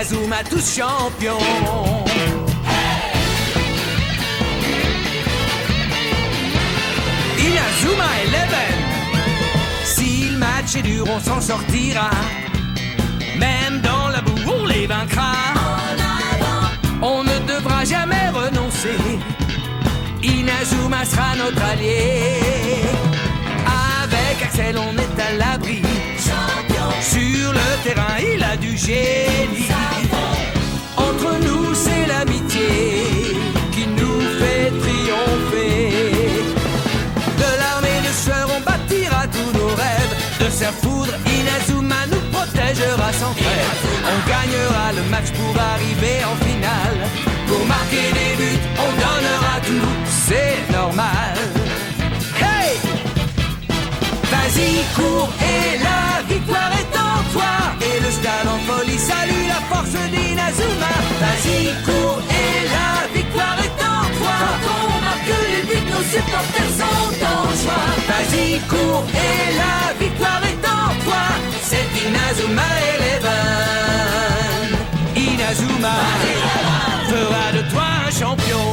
Inazuma tous champions. Inazuma Eleven. Si le match est dur, on s'en sortira. Même dans la boue, on les vaincra. On ne devra jamais renoncer. Inazuma sera notre allié. Avec Axel, on est à l'abri. Sur le terrain, il a du génie. Entre nous, c'est l'amitié qui nous fait triompher. De l'armée de sueur, on bâtira tous nos rêves. De sa foudre, Inazuma nous protégera sans trêve. On gagnera le match pour arriver en finale. Pour marquer des buts, on donnera tout, c'est normal. Hey! Vas-y, cours et la victoire est en toi. Et le stade en folie salue la force d'Inazuma. Vas-y, cours et la victoire est en toi. Quand on marque les buts, nos supporters sont en joie. Vas-y, cours et la victoire est en toi. C'est Inazuma Eleven. Inazuma fera de toi un champion.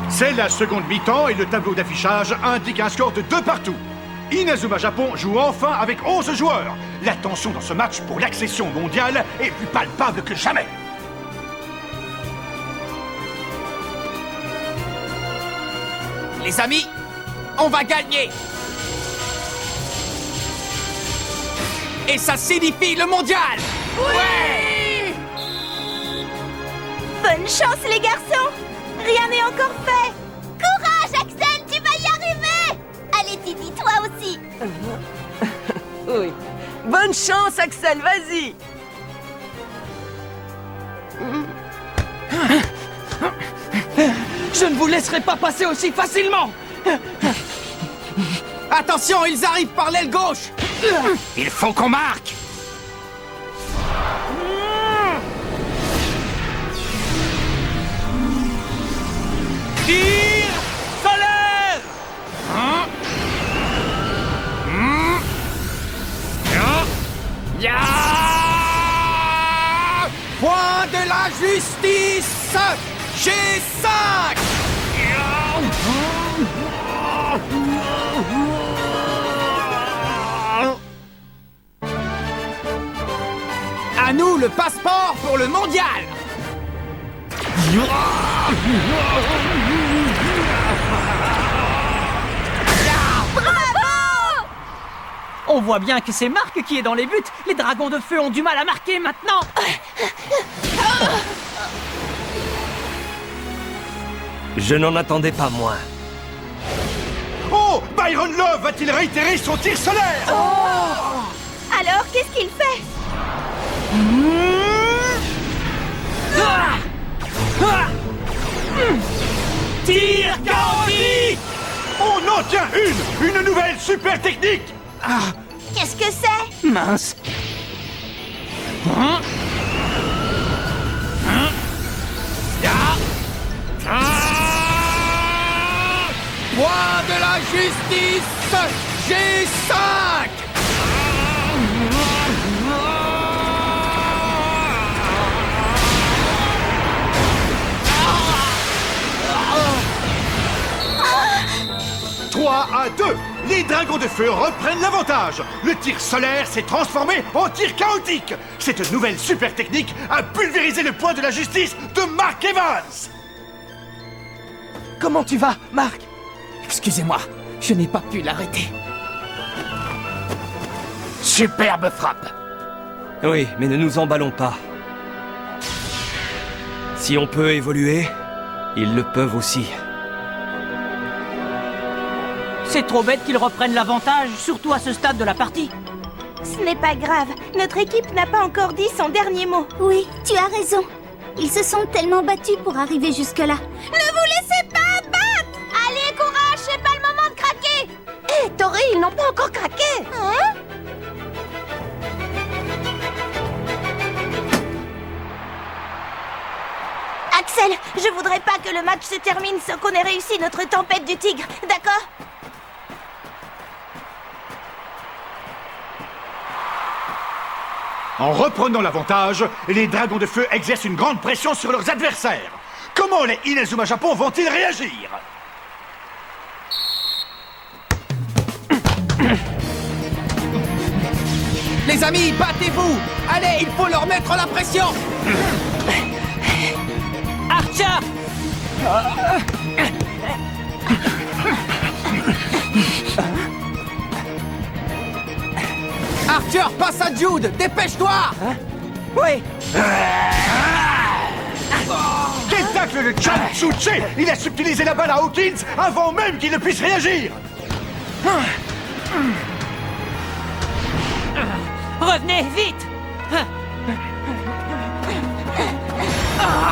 C'est la seconde mi-temps et le tableau d'affichage indique un score de 2 partout. Inazuma Japon joue enfin avec 11 joueurs. La tension dans ce match pour l'accession mondiale est plus palpable que jamais. Les amis, on va gagner. Et ça signifie le mondial. Ouais! Bonne chance les garçons. Rien n'est encore fait. Courage Axel, tu vas y arriver. Allez Titi, toi aussi. Oui. Bonne chance, Axel, vas-y. Je ne vous laisserai pas passer aussi facilement. Attention, ils arrivent par l'aile gauche. Il faut qu'on marque. Tir solaire. Point de la justice. G5. À nous le passeport pour le mondial. On voit bien que c'est Marc qui est dans les buts. Les dragons de feu ont du mal à marquer maintenant. Je n'en attendais pas moins. Oh, Byron Love va-t-il réitérer son tir solaire? Alors qu'est-ce qu'il fait? Tir chaotique. On en tient une nouvelle super technique. Qu'est-ce que c'est? Mince. Point de la justice. G5. À 2, les dragons de feu reprennent l'avantage. Le tir solaire s'est transformé en tir chaotique. Cette nouvelle super technique a pulvérisé le point de la justice de Mark Evans. Comment tu vas, Marc? Excusez-moi, je n'ai pas pu l'arrêter. Superbe frappe. Oui, mais ne nous emballons pas. Si on peut évoluer, ils le peuvent aussi. C'est trop bête qu'ils reprennent l'avantage, surtout à ce stade de la partie. Ce n'est pas grave. Notre équipe n'a pas encore dit son dernier mot. Oui, tu as raison. Ils se sont tellement battus pour arriver jusque-là. Ne vous laissez pas abattre! Allez, courage, c'est pas le moment de craquer! Hé, Tori, ils n'ont pas encore craqué! Hein? Axel, je voudrais pas que le match se termine sans qu'on ait réussi notre tempête du tigre, d'accord? En reprenant l'avantage, les dragons de feu exercent une grande pression sur leurs adversaires. Comment les Inazuma Japon vont-ils réagir? Les amis, battez-vous! Allez, il faut leur mettre la pression! Archer! Archer, passe à Jude! Dépêche-toi! Oui! Quel tacle de Chan Tsuchi! Il a subtilisé la balle à Hawkins avant même qu'il ne puisse réagir! Revenez, vite!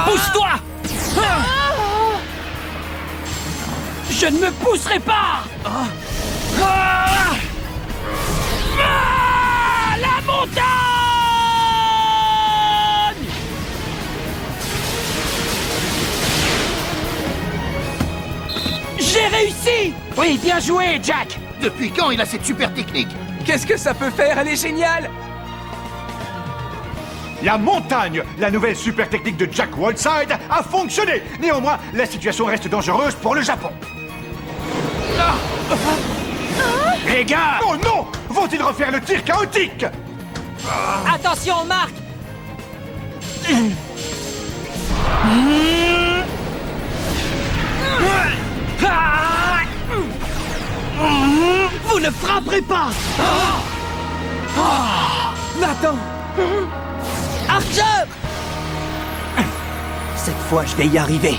Pousse-toi! Je ne me pousserai pas! La montagne! J'ai réussi! Oui, bien joué, Jack! Depuis quand il a cette super technique? Qu'est-ce que ça peut faire? Elle est géniale! La montagne, la nouvelle super technique de Jack Whiteside, a fonctionné. Néanmoins, la situation reste dangereuse pour le Japon. Les gars! Oh non! Vont-ils refaire le tir chaotique? Attention, Marc! Vous ne frapperez pas! Nathan! Archer! Cette fois, je vais y arriver.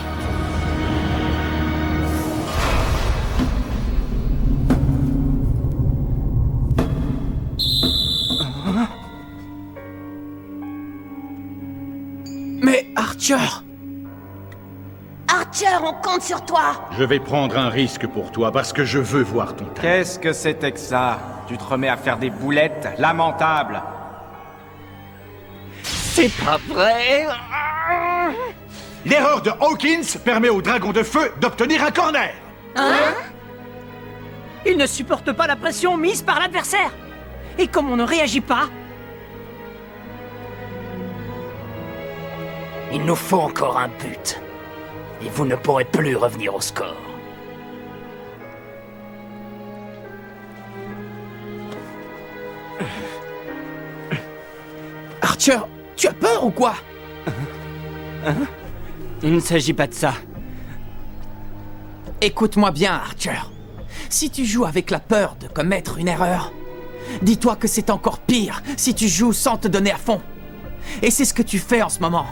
Mais Archer! Archer, on compte sur toi! Je vais prendre un risque pour toi parce que je veux voir ton talent. Qu'est-ce que c'était que ça? Tu te remets à faire des boulettes? Lamentable! C'est pas vrai! L'erreur de Hawkins permet au dragon de feu d'obtenir un corner. Il ne supporte pas la pression mise par l'adversaire. Et comme on ne réagit pas... Il nous faut encore un but. Et vous ne pourrez plus revenir au score. Archer, tu as peur ou quoi? Il ne s'agit pas de ça. Écoute-moi bien, Archer. Si tu joues avec la peur de commettre une erreur, dis-toi que c'est encore pire si tu joues sans te donner à fond. Et c'est ce que tu fais en ce moment.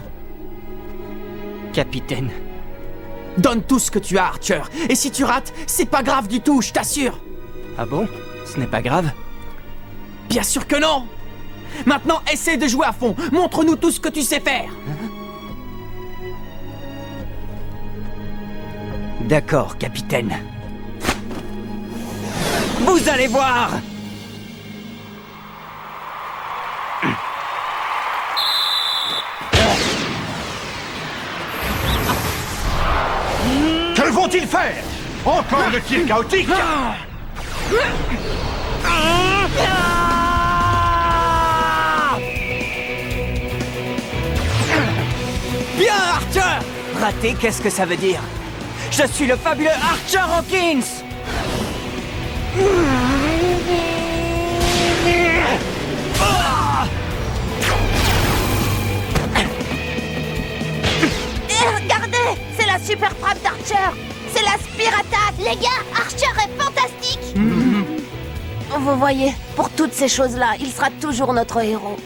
Capitaine. Donne tout ce que tu as, Archer. Et si tu rates, c'est pas grave du tout, je t'assure. Ah bon? Ce n'est pas grave? Bien sûr que non. Maintenant, essaie de jouer à fond. Montre-nous tout ce que tu sais faire. D'accord, capitaine. Vous allez voir! Que vont-ils faire? Encore le tir chaotique? Bien, Archer! Raté, qu'est-ce que ça veut dire? Je suis le fabuleux Archer Hawkins! Regardez, c'est la super frappe d'Archer. C'est la Spear Attack. Les gars, Archer est fantastique. Vous voyez, pour toutes ces choses-là, il sera toujours notre héros.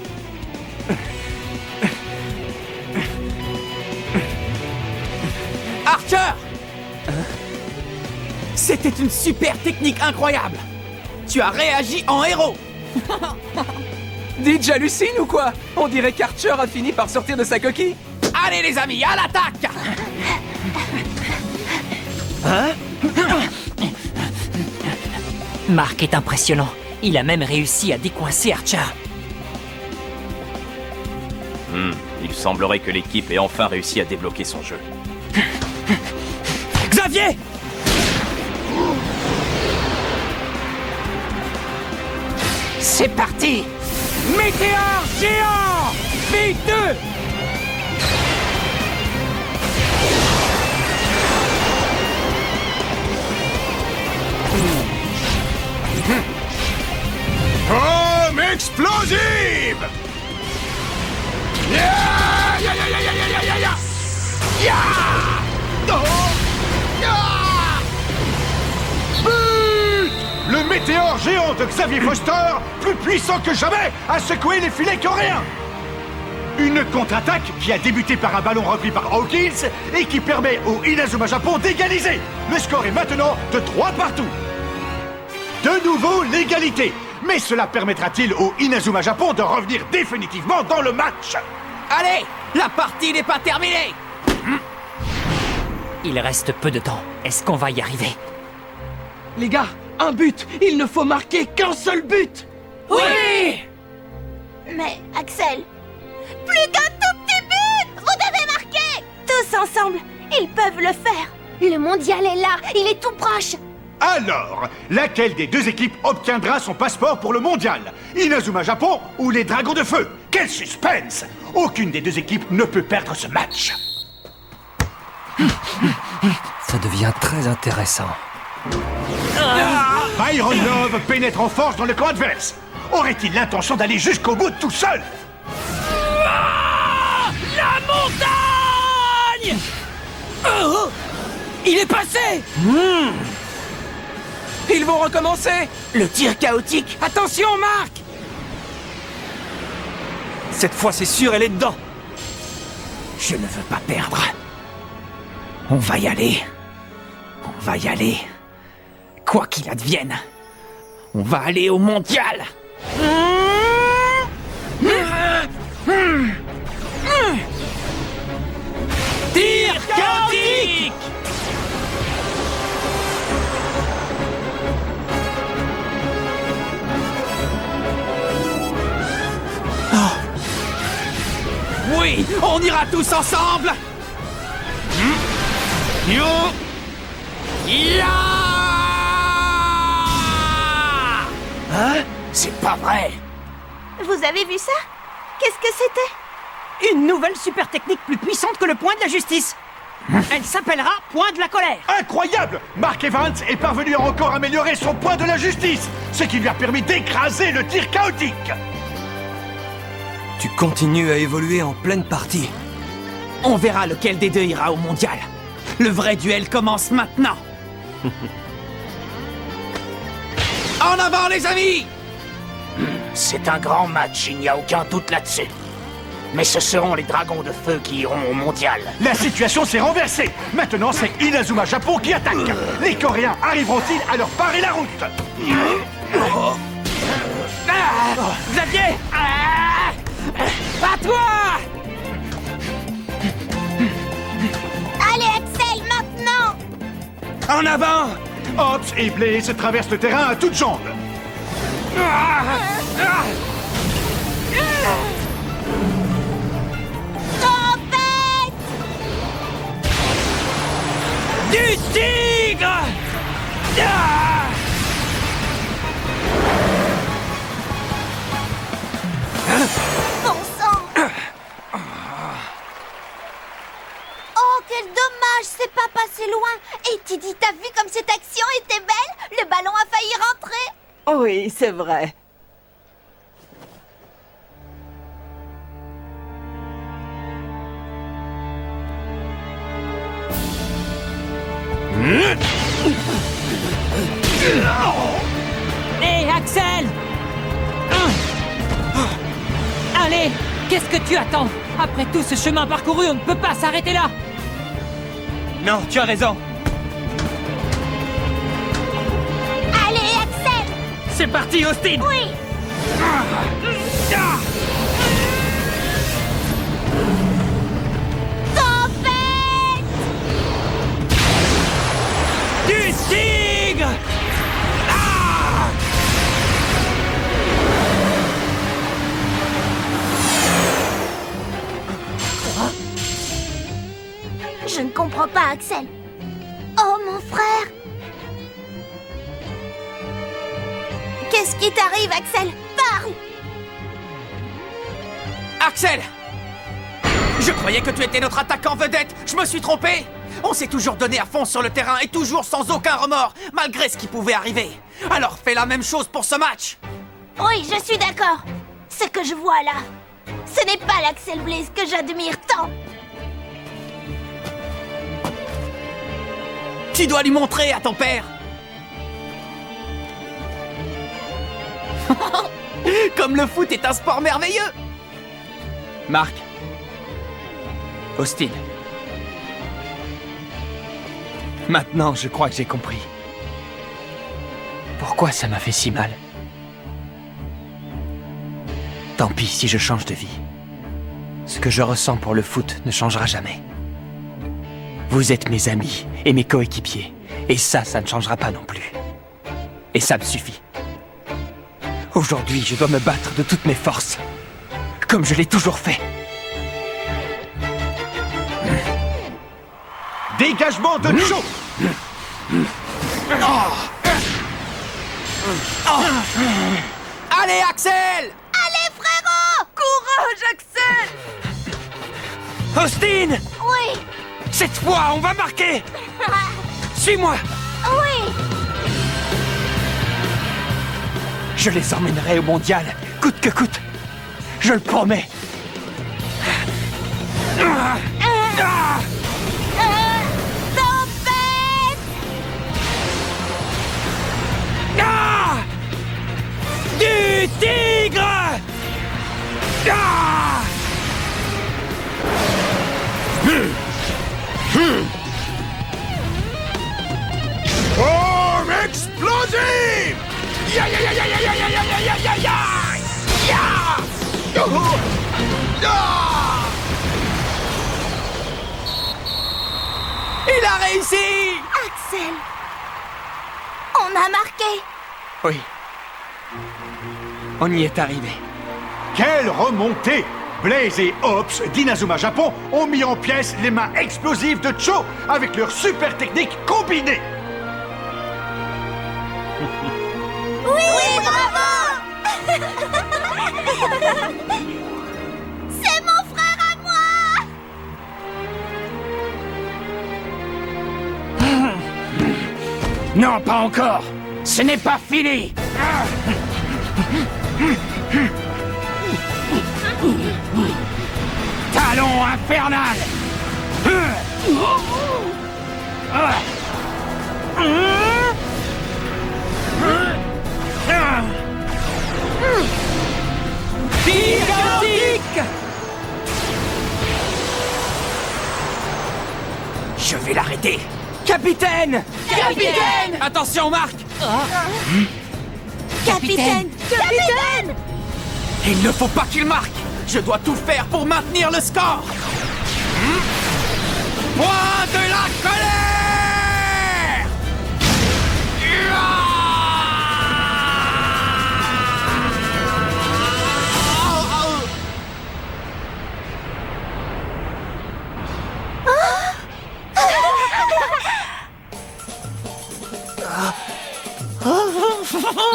Archer! C'était une super technique incroyable. Tu as réagi en héros. Dites, j'hallucine ou quoi? On dirait qu'Archer a fini par sortir de sa coquille. Allez les amis, à l'attaque! Marc est impressionnant. Il a même réussi à décoincer Archer. Il semblerait que l'équipe ait enfin réussi à débloquer son jeu. Xavier! C'est parti! Météore géant Big 2. Pomme explosive! Ya! Ya! Ya! Ya! Ya! Ya! Ya! Ya! Ya! Oh! Ya! But! Le météore géant de Xavier Foster, plus puissant que jamais, a secoué les filets coréens! Une contre-attaque qui a débuté par un ballon repris par Hawkins et qui permet au Inazuma Japon d'égaliser. Le score est maintenant de 3-3. De nouveau l'égalité. Mais cela permettra-t-il au Inazuma Japon de revenir définitivement dans le match? Allez, la partie n'est pas terminée. Il reste peu de temps. Est-ce qu'on va y arriver? Les gars, un but. Il ne faut marquer qu'un seul but. Oui! Mais, Axel, plus qu'un tout petit but! Vous devez marquer! Tous ensemble, ils peuvent le faire! Le mondial est là, il est tout proche! Alors, laquelle des deux équipes obtiendra son passeport pour le mondial? Inazuma Japon ou les Dragons de Feu? Quel suspense! Aucune des deux équipes ne peut perdre ce match. Ça devient très intéressant. Byron Love pénètre en force dans le camp adverse. Aurait-il l'intention d'aller jusqu'au bout tout seul? La montagne! Oh, il est passé! Ils vont recommencer. Le tir chaotique! Attention, Marc. Cette fois, c'est sûr, elle est dedans. Je ne veux pas perdre. On va y aller. On va y aller. Quoi qu'il advienne. On va aller au mondial. Tir chaotique! Oui, on ira tous ensemble. Ya! Hein? C'est pas vrai. Vous avez vu ça? Qu'est-ce que c'était? Une nouvelle super technique plus puissante que le point de la justice. Elle s'appellera point de la colère. Incroyable! Mark Evans est parvenu à encore améliorer son point de la justice, ce qui lui a permis d'écraser le tir chaotique. Tu continues à évoluer en pleine partie. On verra lequel des deux ira au mondial. Le vrai duel commence maintenant. En avant, les amis! C'est un grand match, il n'y a aucun doute là-dessus. Mais ce seront les Dragons de Feu qui iront au mondial. La situation s'est renversée. Maintenant, c'est Inazuma Japon qui attaque. Les Coréens arriveront-ils à leur parer la route? Xavier! À toi! Allez, Axel, maintenant! En avant! Hobbs et Blaze traversent le terrain à toutes jambes. Tempête! Du tigre! Bon sang! Oh, quel dommage, c'est pas passé loin! Et Didi, t'as vu comme cette action était belle? Le ballon a failli rentrer! Oui, c'est vrai. Hé, Axel! Allez, qu'est-ce que tu attends? Après tout ce chemin parcouru, on ne peut pas s'arrêter là! Non, tu as raison. Allez, Axel! C'est parti, Austin! Oui! Tempête! Du tigre! Je ne comprends pas, Axel. Oh, mon frère! Qu'est-ce qui t'arrive, Axel? Parle! Axel! Je croyais que tu étais notre attaquant vedette. Je me suis trompé. On s'est toujours donné à fond sur le terrain et toujours sans aucun remords, malgré ce qui pouvait arriver. Alors fais la même chose pour ce match. Oui, je suis d'accord. Ce que je vois là, ce n'est pas l'Axel Blaze que j'admire tant. Tu dois lui montrer à ton père. Comme le foot est un sport merveilleux. Marc. Austin. Maintenant, je crois que j'ai compris. Pourquoi ça m'a fait si mal? Tant pis si je change de vie. Ce que je ressens pour le foot ne changera jamais. Vous êtes mes amis et mes coéquipiers. Et ça ne changera pas non plus. Et ça me suffit. Aujourd'hui, je dois me battre de toutes mes forces. Comme je l'ai toujours fait. Dégagement de Cho. Allez, Axel! Allez, frérot! Courage, Axel! Austin! Oui! Cette fois, on va marquer! Suis-moi! Oui! Je les emmènerai au mondial, coûte que coûte. Je le promets. Tempête! Ah! Du tigre! Ah! Forme explosive! Ya ya ya ya ya ya ya ya ya ya ya ya! Ya! Oh! Ya! Il a réussi! Axel! On a marqué! Oui. On y est arrivé. Quelle remontée! Blaze et Ops d'Inazuma Japon ont mis en pièces les mains explosives de Cho avec leur super technique combinée. Oui, bravo! C'est mon frère à moi! Non, pas encore. Ce n'est pas fini. Talon infernal. Gigantique! Je vais l'arrêter. Capitaine! Capitaine! Attention, Marc! Capitaine! Capitaine! Il ne faut pas qu'il marque! Je dois tout faire pour maintenir le score! Point de la colère!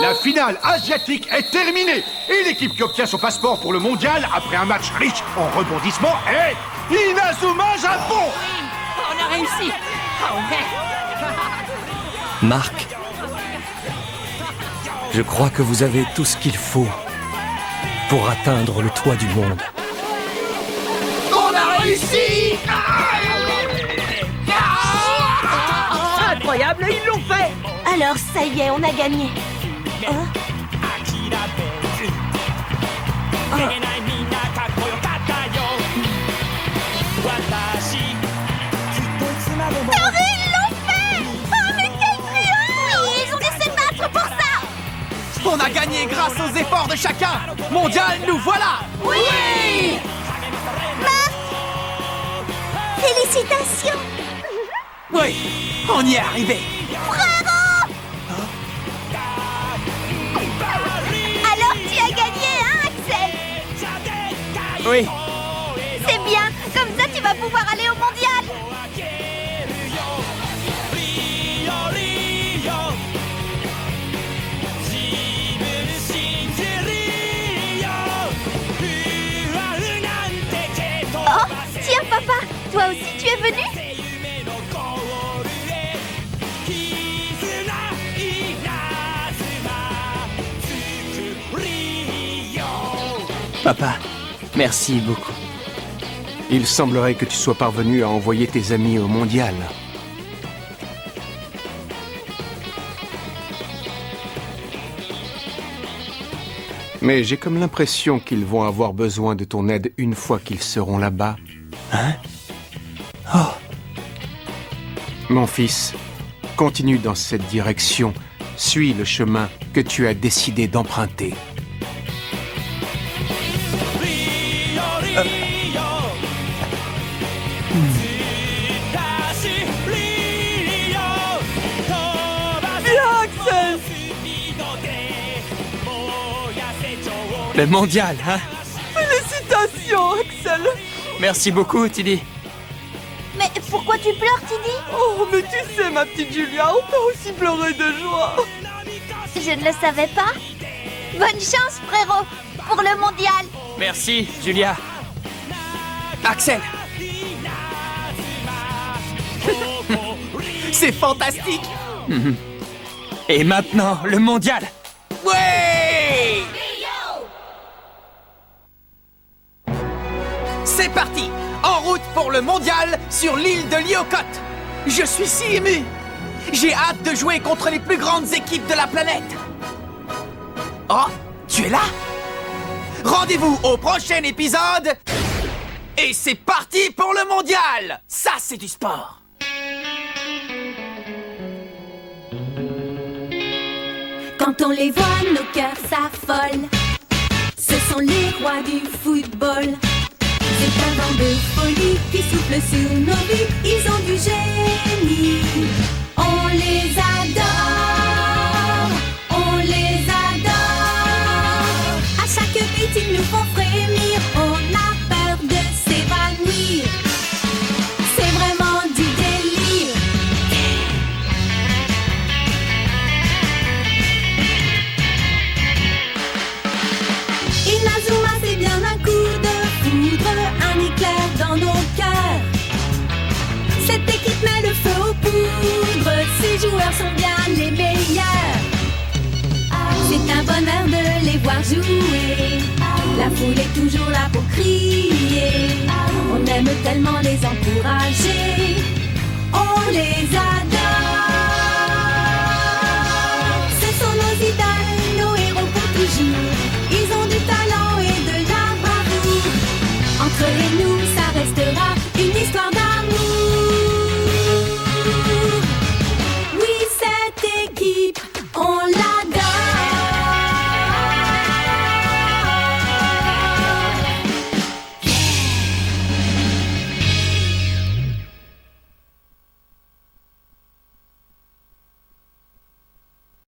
La finale asiatique est terminée et l'équipe qui obtient son passeport pour le mondial après un match riche en rebondissements est Inazuma Japon. On a réussi! Oh merde! Marc, je crois que vous avez tout ce qu'il faut pour atteindre le toit du monde. On a réussi. Incroyable, ils l'ont fait! Alors ça y est, on a gagné. Ils l'ont fait! Oh mais quel triomphe! Oui, ils ont dû se battre pour ça! On a gagné grâce aux efforts de chacun! Mondial, nous voilà! Oui! Marc! Félicitations! Oui, on y est arrivé! Bravo! Alors tu as gagné, hein, Axel? Oui, C'est bien, comme ça tu vas pouvoir aller au mondial! Toi aussi, tu es venu? Papa, merci beaucoup. Il semblerait que tu sois parvenu à envoyer tes amis au mondial. Mais j'ai comme l'impression qu'ils vont avoir besoin de ton aide une fois qu'ils seront là-bas. Hein? Oh! Mon fils, continue dans cette direction. Suis le chemin que tu as décidé d'emprunter. Axel! Le mondial, hein? Félicitations, Axel! Merci beaucoup, Tilly. Mais pourquoi tu pleures, Tiddy? Oh, mais tu sais, ma petite Julia, on peut aussi pleurer de joie. Je ne le savais pas. Bonne chance, frérot, pour le mondial. Merci, Julia. Axel! C'est fantastique! Et maintenant, le mondial! Ouais! C'est parti! En route pour le mondial sur l'île de Lyokot! Je suis si ému! J'ai hâte de jouer contre les plus grandes équipes de la planète! Oh, tu es là? Rendez-vous au prochain épisode! Et c'est parti pour le mondial! Ça, c'est du sport! Quand on les voit, nos cœurs s'affolent. Ce sont les rois du football. C'est un vent de folie qui souffle sur nos vies. Ils ont du génie. On les adore. On les adore. À chaque but, ils nous font frémir. On a peur de s'évanouir. C'est vraiment du délire. Inazuma, c'est bien un coup de foudre, un éclair dans nos cœurs. Cette équipe met le feu aux poudres, ces joueurs sont bien les meilleurs. C'est un bonheur de les voir jouer, la foule est toujours là pour crier. On aime tellement les encourager, on les adore.